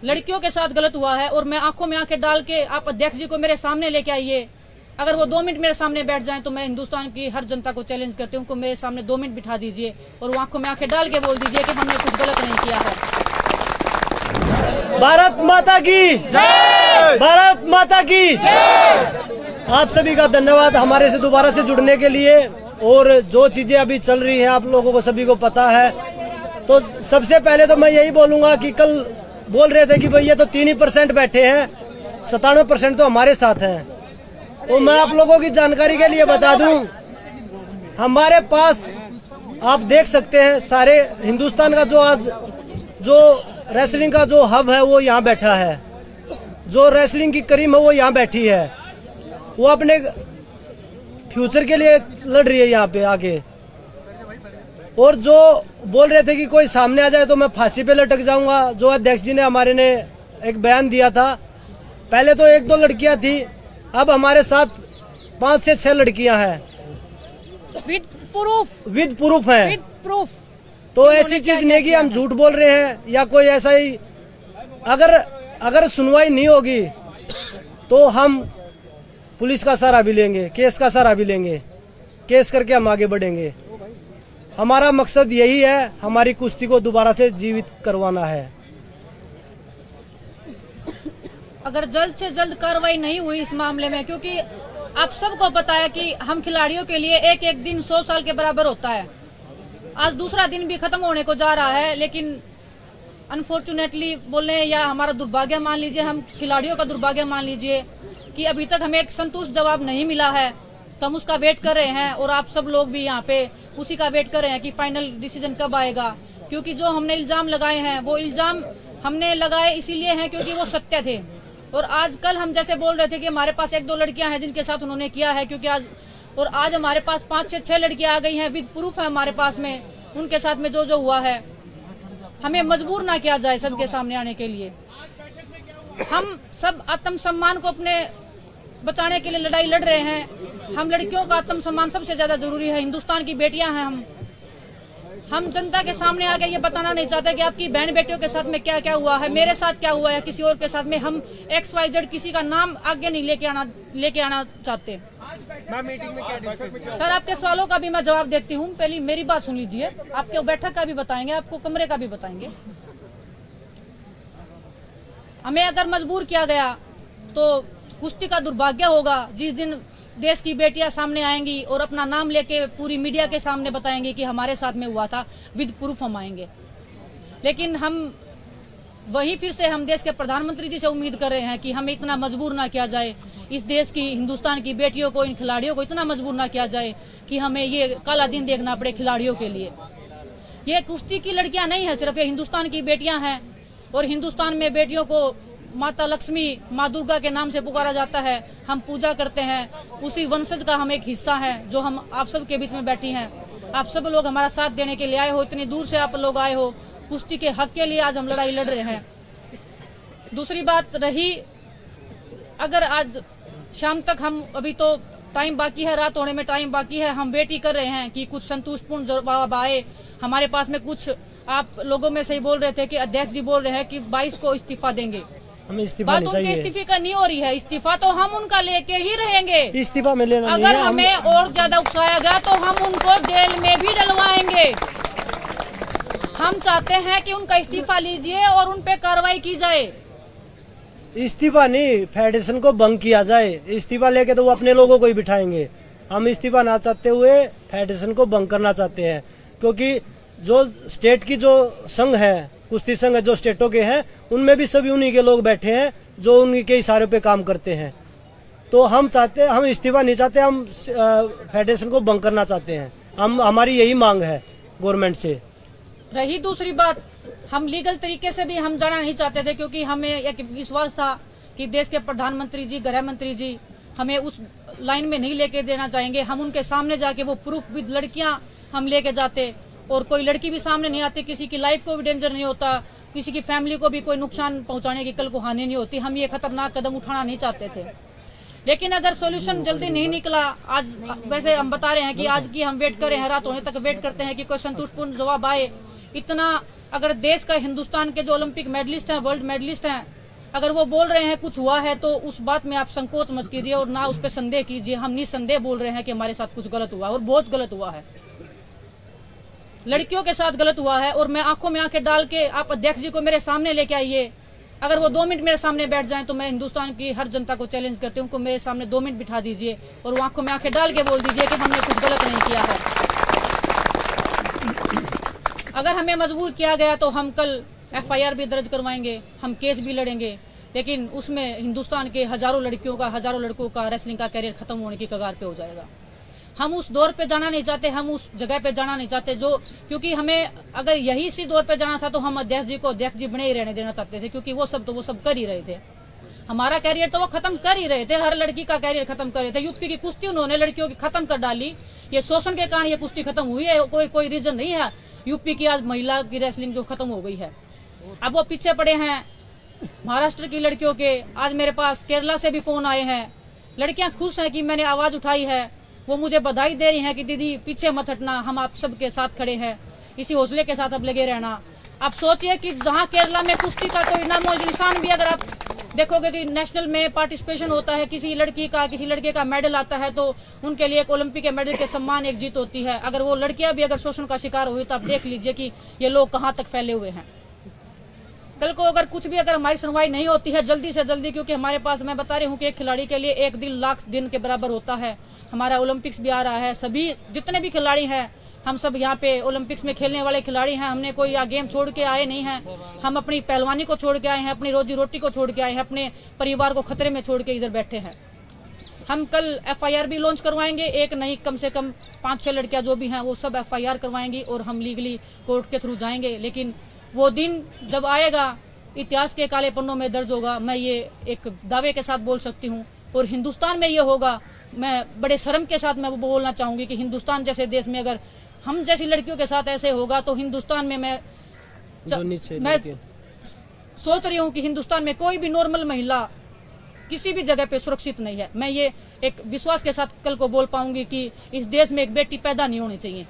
लड़कियों के साथ गलत हुआ है और मैं आंखों में आंखें डाल के आप अध्यक्ष जी को मेरे सामने लेके आइए। अगर वो 2 मिनट मेरे सामने बैठ जाएं तो मैं हिंदुस्तान की हर जनता को चैलेंज करती हूँ, उनको मेरे सामने 2 मिनट बिठा दीजिए और वो आंखों में आंखें डाल के बोल दीजिए कि हमने कुछ गलत नहीं किया है। भारत माता की जय! भारत माता की जय! आप सभी का धन्यवाद हमारे से दोबारा से जुड़ने के लिए। और जो चीजें अभी चल रही हैं आप लोगों को सभी को पता है। तो सबसे पहले तो मैं यही बोलूंगा कि कल बोल रहे थे कि भाई ये तो 3% बैठे हैं, 97% तो हमारे साथ हैं। तो मैं आप लोगों की जानकारी के लिए बता दूं, हमारे पास आप देख सकते हैं सारे हिंदुस्तान का जो आज जो रेसलिंग का जो हब है वो यहाँ बैठा है, जो रेसलिंग की करीम है वो यहाँ बैठी है, वो अपने फ्यूचर के लिए लड़ रही है यहाँ पे आके। और जो बोल रहे थे कि कोई सामने आ जाए तो मैं फांसी पे लटक जाऊंगा, जो अध्यक्ष जी ने हमारे ने एक बयान दिया था। पहले तो 1-2 लड़कियां थी, अब हमारे साथ 5 से 6 लड़कियां हैं विद प्रूफ हैं। With proof. तो ऐसी चीज नहीं कि हम झूठ बोल रहे हैं या कोई ऐसा ही। अगर सुनवाई नहीं होगी तो हम पुलिस का सहारा भी लेंगे, केस का सहारा भी लेंगे, केस करके हम आगे बढ़ेंगे। हमारा मकसद यही है, हमारी कुश्ती को दोबारा से जीवित करवाना है। अगर जल्द से जल्द कार्रवाई नहीं हुई इस मामले में, क्योंकि आप सबको पता है कि हम खिलाड़ियों के लिए एक एक दिन 100 साल के बराबर होता है। आज दूसरा दिन भी खत्म होने को जा रहा है, लेकिन अनफॉर्चुनेटली बोले या हमारा दुर्भाग्य मान लीजिए, हम खिलाड़ियों का दुर्भाग्य मान लीजिए कि अभी तक हमें एक संतुष्ट जवाब नहीं मिला है। तो हम उसका वेट कर रहे हैं और आप सब लोग भी यहाँ पे उसी का वेट कर रहे हैं कि फाइनल डिसीजन कब आएगा। क्योंकि जो हमने इल्जाम लगाए हैं वो इल्जाम हमने लगाए इसीलिए हैं क्योंकि वो सत्य थे। और आज कल हम जैसे बोल रहे थे कि हमारे पास 1-2 लड़कियां हैं जिनके साथ उन्होंने किया है, क्योंकि आज हमारे पास 5 से 6 लड़कियां आ गई हैं, विद प्रूफ है हमारे पास में, उनके साथ में जो हुआ है। हमें मजबूर ना किया जाए सबके सामने आने के लिए। हम सब आत्मसम्मान को अपने बचाने के लिए लड़ाई लड़ रहे हैं। हम लड़कियों का आत्मसम्मान सबसे ज्यादा जरूरी है। हिंदुस्तान की बेटियां हैं हम जनता के सामने आके ये बताना नहीं चाहते कि आपकी बहन बेटियों के साथ में क्या क्या हुआ है, मेरे साथ क्या हुआ है, किसी और के साथ में। हम XYZ किसी का नाम आगे नहीं लेके आना चाहते। मीटिंग में क्या सर आपके सवालों का भी मैं जवाब देती हूँ, पहले मेरी बात सुन लीजिए। आपके बैठक का भी बताएंगे, आपको कमरे का भी बताएंगे। हमें अगर मजबूर किया गया तो कुश्ती का दुर्भाग्य होगा जिस दिन देश की बेटियां सामने आएंगी और अपना नाम लेके पूरी मीडिया के सामने बताएंगे कि हमारे साथ में हुआ था, विद प्रूफ हम आएंगे। लेकिन हम वही फिर से हम देश के प्रधानमंत्री जी से उम्मीद कर रहे हैं कि हमें इतना मजबूर ना किया जाए, इस देश की हिंदुस्तान की बेटियों को, इन खिलाड़ियों को इतना मजबूर ना किया जाए कि हमें ये काला दिन देखना पड़े खिलाड़ियों के लिए। ये कुश्ती की लड़कियां नहीं है सिर्फ, ये हिंदुस्तान की बेटियां हैं। और हिंदुस्तान में बेटियों को माता लक्ष्मी, माँ दुर्गा के नाम से पुकारा जाता है। हम पूजा करते हैं, उसी वंशज का हम एक हिस्सा है जो हम आप सब के बीच में बैठी हैं। आप सब लोग हमारा साथ देने के लिए आए हो, इतनी दूर से आप लोग आए हो, कुश्ती के हक के लिए आज हम लड़ाई लड़ रहे हैं। दूसरी बात रही, अगर आज शाम तक हम, अभी तो टाइम बाकी है, रात होने में टाइम बाकी है, हम वेट ही कर रहे हैं कि कुछ संतुष्टपूर्ण जवाब आए हमारे पास में। कुछ आप लोगों में से ही बोल रहे थे कि अध्यक्ष जी बोल रहे हैं कि 22 को इस्तीफा देंगे। हमें इस्तीफा बात उनके इस्तीफे का नहीं हो रही है, इस्तीफा तो हम उनका लेके ही रहेंगे। इस्तीफा में लेना अगर हमें और ज्यादा उकसाया गया तो हम उनको जेल में भी डलवाएंगे। हम चाहते हैं कि उनका इस्तीफा लीजिए और उन पे कार्रवाई की जाए। इस्तीफा नहीं, फेडरेशन को भंग किया जाए। इस्तीफा लेके तो वो अपने लोगों को ही बिठाएंगे। हम इस्तीफा ना चाहते हुए फेडरेशन को भंग करना चाहते हैं, क्योंकि जो स्टेट की जो संघ है, कुश्ती संघ जो स्टेटों के हैं, उनमें भी सभी उन्हीं के लोग बैठे हैं जो उन्हीं के इशारे पे काम करते हैं। तो हम इस्तीफा नहीं चाहते, हम फेडरेशन को भंग करना चाहते हैं। हमारी यही मांग है गवर्नमेंट से। रही दूसरी बात, हम लीगल तरीके से भी हम जाना नहीं चाहते थे, क्योंकि हमें एक विश्वास था कि देश के प्रधानमंत्री जी, गृह मंत्री जी हमें उस लाइन में नहीं लेके देना चाहेंगे। हम उनके सामने जाके वो प्रूफ विद लड़कियां हम लेके जाते, और कोई लड़की भी सामने नहीं आती, किसी की लाइफ को भी डेंजर नहीं होता, किसी की फैमिली को भी कोई नुकसान पहुंचाने की कल को हानि नहीं होती। हम ये खतरनाक कदम उठाना नहीं चाहते थे। लेकिन अगर सॉल्यूशन जल्दी नहीं निकला, आज वैसे हम बता रहे हैं कि आज की हम वेट कर रहे हैं, रात होने तक वेट करते हैं कि कोई संतुष्टपूर्ण जवाब आए। इतना अगर देश का, हिंदुस्तान के जो ओलंपिक मेडलिस्ट हैं, वर्ल्ड मेडलिस्ट हैं, अगर वो बोल रहे हैं कुछ हुआ है, तो उस बात में आप संकोच मत कीजिए और ना उस पर संदेह कीजिए। हम निसंदेह बोल रहे हैं कि हमारे साथ कुछ गलत हुआ और बहुत गलत हुआ है, लड़कियों के साथ गलत हुआ है। और मैं आंखों में आंखें डाल के, आप अध्यक्ष जी को मेरे सामने लेके आइए, अगर वो 2 मिनट मेरे सामने बैठ जाएं तो मैं हिंदुस्तान की हर जनता को चैलेंज करती हूँ, उनको मेरे सामने 2 मिनट बिठा दीजिए और वो आंखों में आंखें डाल के बोल दीजिए कि हमने कुछ गलत नहीं किया है। अगर हमें मजबूर किया गया तो हम कल FIR भी दर्ज करवाएंगे, हम केस भी लड़ेंगे, लेकिन उसमें हिंदुस्तान के हजारों लड़कियों का, हजारों लड़कों का रेसलिंग का कैरियर खत्म होने की कगार पे हो जाएगा। हम उस दौर पे जाना नहीं चाहते, हम उस जगह पे जाना नहीं चाहते जो, क्योंकि हमें अगर यही सी दौर पे जाना था तो हम अध्यक्ष जी को अध्यक्ष जी बने ही रहने देना चाहते थे, क्योंकि वो सब कर ही रहे थे। हमारा कैरियर तो वो खत्म कर ही रहे थे, हर लड़की का कैरियर खत्म कर रहे थे। यूपी की कुश्ती उन्होंने लड़कियों की खत्म कर डाली, ये शोषण के कारण ये कुश्ती खत्म हुई है, कोई रीजन नहीं है यूपी की आज महिला की रेसलिंग जो खत्म हो गई है। अब वो पीछे पड़े हैं महाराष्ट्र की लड़कियों के। आज मेरे पास केरला से भी फोन आए हैं, लड़कियां खुश हैं कि मैंने आवाज उठाई है, वो मुझे बधाई दे रही हैं कि दीदी पीछे मत हटना, हम आप सबके साथ खड़े हैं, इसी हौसले के साथ अब लगे रहना। आप सोचिए कि जहां केरला में कुश्ती का कोई नामो निशान भी, अगर आप देखोगे कि नेशनल में पार्टिसिपेशन होता है, किसी लड़की का, किसी लड़के का मेडल आता है तो उनके लिए एक ओलंपिक के मेडल के सम्मान एक जीत होती है। अगर वो लड़कियां भी अगर शोषण का शिकार हुई तो आप देख लीजिए कि ये लोग कहां तक फैले हुए हैं। कल को अगर कुछ भी, अगर हमारी सुनवाई नहीं होती है जल्दी से जल्दी, क्योंकि हमारे पास, मैं बता रही हूँ कि एक खिलाड़ी के लिए 1 दिन लाख दिन के बराबर होता है। हमारा ओलंपिक्स भी आ रहा है, सभी जितने भी खिलाड़ी हैं, हम सब यहाँ पे ओलंपिक्स में खेलने वाले खिलाड़ी हैं। हमने कोई गेम छोड़ के आए नहीं हैं, हम अपनी पहलवानी को छोड़ के आए हैं, अपनी रोजी रोटी को छोड़ के आए हैं, अपने परिवार को खतरे में छोड़ के इधर बैठे हैं। हम कल FIR भी लॉन्च करवाएंगे, एक नहीं कम से कम 5-6 लड़कियां जो भी हैं वो सब FIR करवाएंगी और हम लीगली कोर्ट के थ्रू जाएंगे। लेकिन वो दिन जब आएगा, इतिहास के काले पन्नों में दर्ज होगा, मैं ये एक दावे के साथ बोल सकती हूँ। और हिंदुस्तान में ये होगा, मैं बड़े शर्म के साथ मैं वो बोलना चाहूंगी कि हिंदुस्तान जैसे देश में अगर हम जैसी लड़कियों के साथ ऐसे होगा तो हिंदुस्तान में मैं सोच रही हूँ कि हिंदुस्तान में कोई भी नॉर्मल महिला किसी भी जगह पे सुरक्षित नहीं है। मैं ये एक विश्वास के साथ कल को बोल पाऊंगी कि इस देश में एक बेटी पैदा नहीं होनी चाहिए।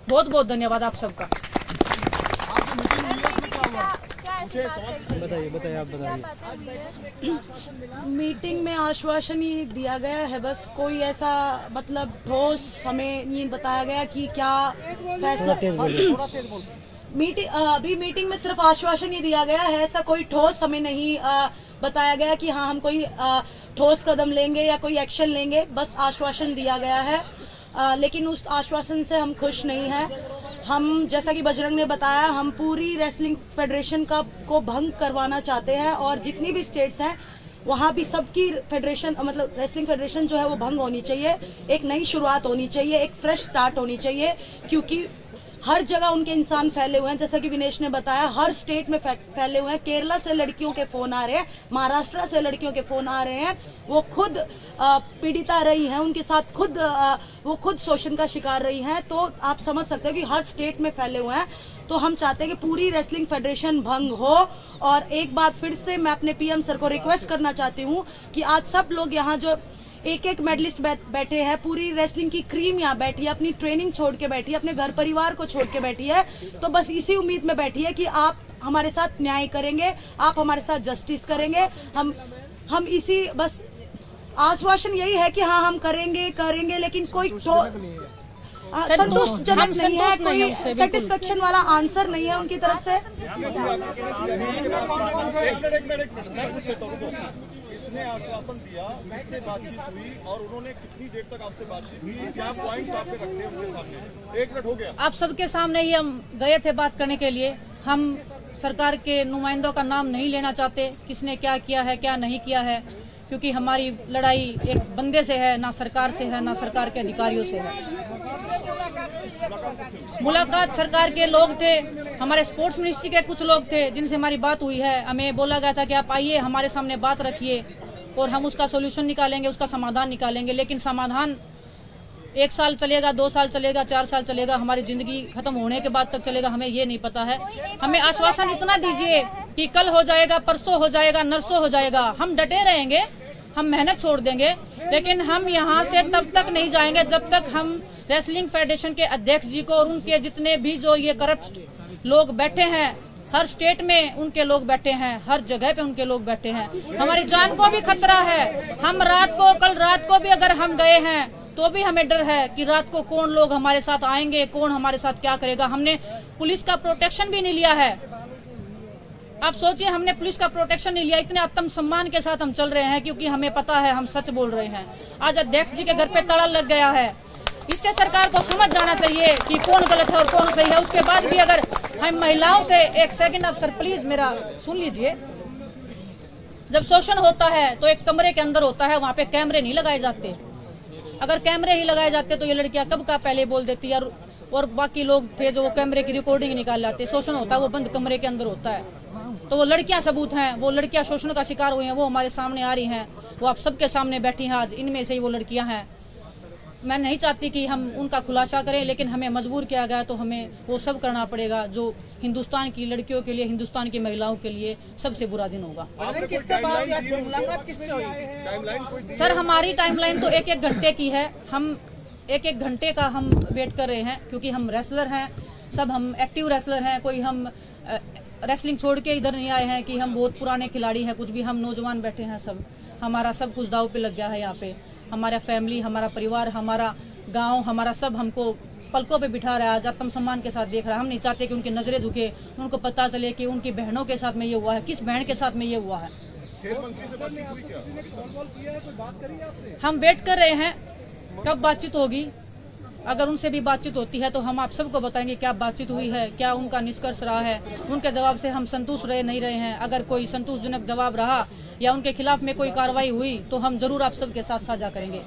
बहुत बहुत धन्यवाद आप सबका। बताइए आप बताइए। मीटिंग में आश्वासन ही दिया गया है, बस कोई ऐसा मतलब ठोस हमें नहीं बताया गया कि क्या फैसला। अभी मीटिंग में सिर्फ आश्वासन ही दिया गया है, ऐसा कोई ठोस हमें नहीं बताया गया कि हाँ हम कोई ठोस कदम लेंगे या कोई एक्शन लेंगे, बस आश्वासन दिया गया है। लेकिन उस आश्वासन से हम खुश नहीं हैं। हम, जैसा कि बजरंग ने बताया, हम पूरी रेसलिंग फेडरेशन को भंग करवाना चाहते हैं और जितनी भी स्टेट्स हैं वहाँ भी सबकी फेडरेशन, मतलब रेसलिंग फेडरेशन जो है वो भंग होनी चाहिए। एक नई शुरुआत होनी चाहिए, एक फ्रेश स्टार्ट होनी चाहिए, क्योंकि हर जगह उनके इंसान फैले हुए हैं। जैसा कि विनेश ने बताया, हर स्टेट में फैले हुए हैं। केरला से लड़कियों के फोन आ रहे हैं, महाराष्ट्र से लड़कियों के फोन आ रहे हैं, वो खुद पीड़िता रही हैं, उनके साथ वो खुद शोषण का शिकार रही हैं। तो आप समझ सकते हो कि हर स्टेट में फैले हुए हैं। तो हम चाहते हैं कि पूरी रेसलिंग फेडरेशन भंग हो। और एक बार फिर से मैं अपने PM सर को रिक्वेस्ट करना चाहती हूँ कि आज सब लोग यहाँ जो एक मेडलिस्ट बैठे हैं, पूरी रेसलिंग की क्रीम यहाँ बैठी है, अपनी ट्रेनिंग छोड़ के बैठी है, अपने घर परिवार को छोड़ के बैठी है, तो बस इसी उम्मीद में बैठी है कि आप हमारे साथ न्याय करेंगे, आप हमारे साथ जस्टिस करेंगे। हम इसी बस आश्वासन यही है कि हाँ हम करेंगे, लेकिन कोई संतुष्टजनक नहीं है, कोई सेटिस्फेक्शन वाला आंसर नहीं है उनकी तरफ से। इसने आश्वासन दिया, इससे बातचीत हुई और उन्होंने कितनी देर तक आपसे बातचीत की, क्या पॉइंट्स आपने रखे उनके सामने? 1 मिनट हो गया। आप सबके सामने ही हम गए थे बात करने के लिए। हम सरकार के नुमाइंदों का नाम नहीं लेना चाहते, किसने क्या किया है क्या नहीं किया है, क्योंकि हमारी लड़ाई एक बंदे से है, ना सरकार से है, ना सरकार के अधिकारियों से है। मुलाकात सरकार के लोग थे, हमारे स्पोर्ट्स मिनिस्ट्री के कुछ लोग थे जिनसे हमारी बात हुई है। हमें बोला गया था कि आप आइए, हमारे सामने बात रखिए और हम उसका सोल्यूशन निकालेंगे, उसका समाधान निकालेंगे। लेकिन समाधान 1 साल चलेगा, 2 साल चलेगा, 4 साल चलेगा, हमारी जिंदगी खत्म होने के बाद तक चलेगा, हमें ये नहीं पता है। हमें आश्वासन इतना दीजिए कि कल हो जाएगा, परसों हो जाएगा, नरसों हो जाएगा। हम डटे रहेंगे, हम मेहनत छोड़ देंगे, लेकिन हम यहाँ से तब तक नहीं जाएंगे जब तक हम रेसलिंग फेडरेशन के अध्यक्ष जी को और उनके जितने भी जो ये करप्ट लोग बैठे हैं, हर स्टेट में उनके लोग बैठे हैं, हर जगह पे उनके लोग बैठे हैं। हमारी जान को भी खतरा है। हम कल रात को भी अगर हम गए हैं तो भी हमें डर है कि रात को कौन लोग हमारे साथ आएंगे, कौन हमारे साथ क्या करेगा। हमने पुलिस का प्रोटेक्शन भी नहीं लिया है। आप सोचिए, हमने पुलिस का प्रोटेक्शन नहीं लिया, इतने आत्म सम्मान के साथ हम चल रहे हैं क्योंकि हमें पता है हम सच बोल रहे हैं। आज अध्यक्ष जी के घर पे ताला लग गया है। इससे सरकार को समझ जाना चाहिए कि कौन गलत है और कौन सही है। उसके बाद भी अगर हम महिलाओं से, एक सेकंड आप सर प्लीज मेरा सुन लीजिए, जब शोषण होता है तो एक कमरे के अंदर होता है, वहाँ पे कैमरे नहीं लगाए जाते। अगर कैमरे ही लगाए जाते तो ये लड़कियां कब का पहले बोल देती और बाकी लोग थे जो कैमरे की रिकॉर्डिंग निकाल लाते। शोषण होता है वो बंद कमरे के अंदर होता है। तो वो लड़कियां सबूत हैं, वो लड़कियां शोषण का शिकार हुई हैं, वो हमारे सामने आ रही हैं, वो आप सबके सामने बैठी हैं आज। इनमें से ही वो लड़कियां हैं। मैं नहीं चाहती कि हम उनका खुलासा करें, लेकिन हमें मजबूर किया गया तो हमें वो सब करना पड़ेगा जो हिंदुस्तान की लड़कियों के लिए, हिंदुस्तान की महिलाओं के लिए सबसे बुरा दिन होगा। सर हमारी टाइमलाइन तो एक घंटे की है। हम एक घंटे का हम वेट कर रहे हैं क्योंकि हम रेसलर हैं, सब हम एक्टिव रेसलर हैं। कोई हम रेसलिंग छोड़ के इधर नहीं आए हैं कि हम बहुत पुराने खिलाड़ी हैं, कुछ भी। हम नौजवान बैठे हैं, सब हमारा सब कुछ दाव पे लग गया है। यहाँ पे हमारा फैमिली, हमारा परिवार, हमारा गांव, हमारा सब हमको पलकों पे बिठा रहा है, आज आत्म सम्मान के साथ देख रहा है। हम नहीं चाहते कि उनकी नजरें झुके, उनको पता चले कि उनकी बहनों के साथ में ये हुआ है, किस बहन के साथ में ये हुआ है। हम वेट कर रहे हैं कब बातचीत होगी। अगर उनसे भी बातचीत होती है तो हम आप सबको बताएंगे क्या बातचीत हुई है, क्या उनका निष्कर्ष रहा है। उनके जवाब से हम संतुष्ट रहे नहीं रहे हैं। अगर कोई संतोषजनक जवाब रहा या उनके खिलाफ में कोई कार्रवाई हुई तो हम जरूर आप सबके साथ साझा करेंगे।